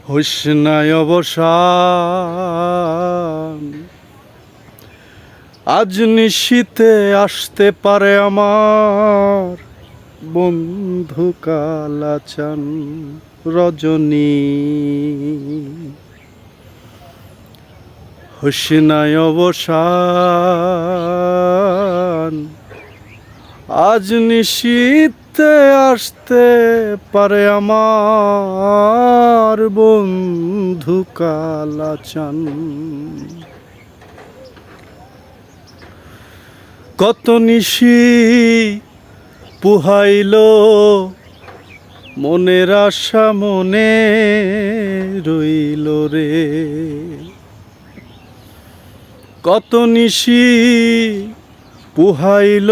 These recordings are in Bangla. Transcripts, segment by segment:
হোসনায় অবসান আজ নিশীতে আসতে পারে আমার বন্ধু কালাচান রজনী। হোসনায় অবসান আজ নিশীতে আসতে পারে আমার বন্ধু কালাচান। কত নিশি পুহাইল মনের আশা মনে রইল রে। কত নিশি পুহাইল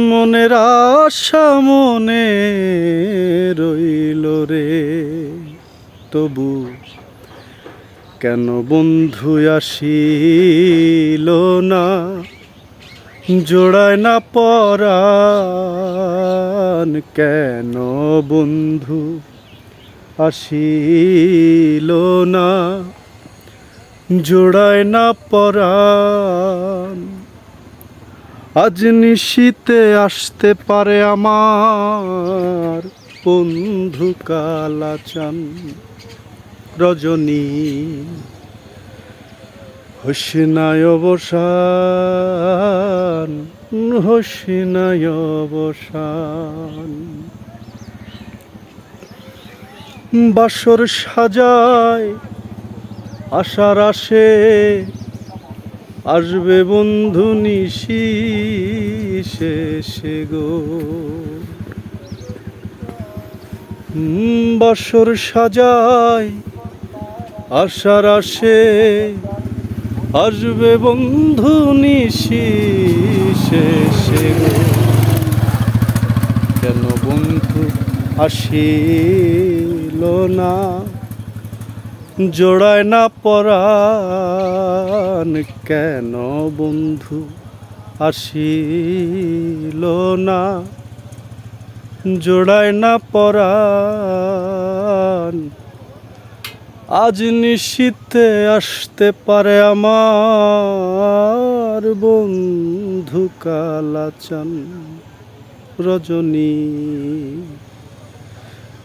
মনের আশা মনে রইল রে। তবু কেন বন্ধু আসিল না, জোড়ায় না পরাণ। কেন বন্ধু আসিল না, জোড়ায় না পরাণ। আজ নিশীতে আসতে পারে আমার বন্ধু কালাচান রজনী। হোসনায় অবসান, হোসনায় অবসান। বাসর সাজায় আশার আসে আসবে বন্ধু নিশি শেষে গো। বাসর সাজায় আশার আসে আসবে বন্ধু নিশি শেষে গো। কেন বন্ধু আসিল না, জোড়ায় না পরাণ। কেন বন্ধু আসিল না, জোড়ায় না পরাণ। আজ নিশীতে আসতে পারে আমার বন্ধু কালাচান রজনী।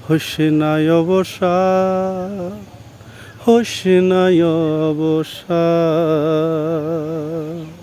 হোসনায় অবসান, হোসনায় অবসান।